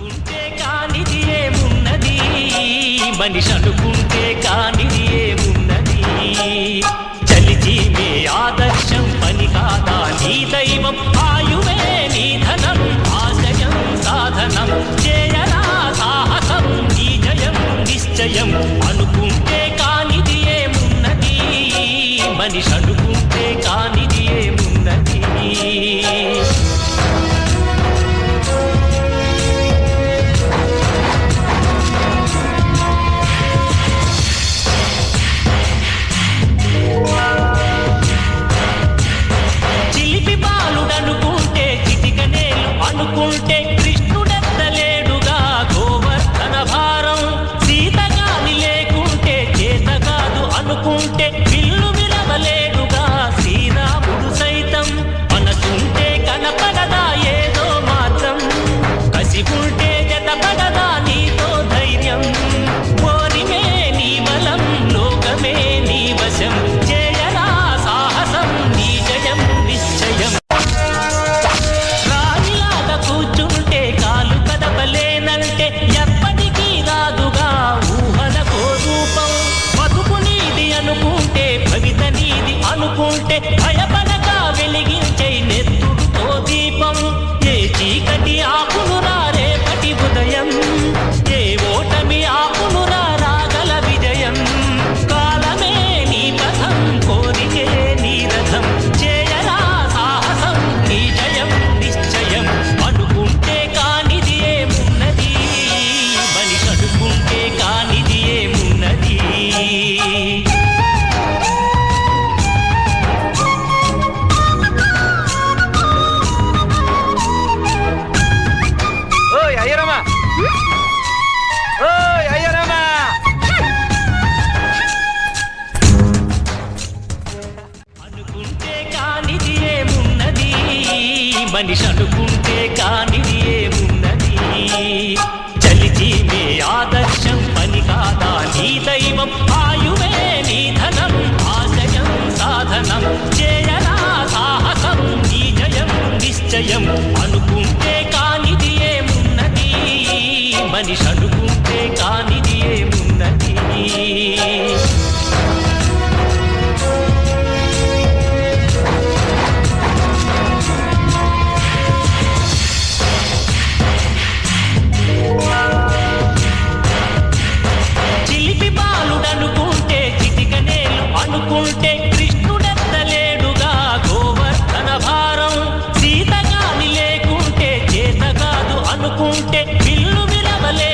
అనుకుంటే కానిది ఏమున్నది, మనిషి అనుకుంటే కానిది ఏమున్నది. చలిచి మే ఆదర్శం పని కాదా నీ దైవం, ఆయువే నీ ధనం ఆశయం సాధనం. చేయరా సాహసం నీ జయం నిశ్చయం. అనుకుంటే కానిది ఏమున్నది, మనిషి అనుకుంటే కానిది ఏమున్నది. అనుకుంటే కృష్ణుడెత్తలేడుగా గోవర్ధన భారం, సీతగాని లేకుంటే చేత కాదు అనుకుంటే విల్లు విలవలేడుగా శ్రీరాముడు సైతం. మనసుంటే కనపడదా ఏదో మాత్రం, కసి ఉంటే జతపడదా నీతో ధైర్యం. ఓరిమే నీ బలం లోకమే నీ వశం, చేయరా సాహసం నీ జయం నిశ్చయం. కూర్చుంటే కాలు కదపలేనంటే ఎప్పటికీ రాదుగా ఊహలకో రూపం. బతుకు నీది అనుకుంటే భవిత నీది అనుకుంటే భయపడగా వెలిగించే నెత్తురుతో దీపం. ఏ చీకటి ఆపునురా రేపటి ఉదయం, ఏ ఓటమి ఆపునురా రాగల విజయం. కాలమే నీ పథం కోరికే నీ రథం, చేయరా సాహసం నీ జయం నిశ్చయం. అనుకుంటే కానిది ఏమున్నది, మనిషి అనుకుంటే కానిది ఏమున్నది. ఓయ్ అయ్యరమ్మా, ఓయ్ అయ్యరమ్మా. అనుకుంటే కానిది ఏమున్నది, మనిషి అనుకుంటే కానిది ఏమున్నది. చలిచి మే ఆదర్శం పని కాదా నీ దైవం, ఆయువే నీ ధనం ఆశయం సాధనం. చేయరా సాహసం నీ జయం నిశ్చయం. అనుకుంటే కానిది ఏమున్నది, మనిషి అనుకుంటే కానిది ఏమున్నది. అనుకుంటే కృష్ణుడెత్తలేడుగా గోవర్ధన భారం, సీతగాని లేకుంటే చేత కాదు అనుకుంటే విల్లు విలవలే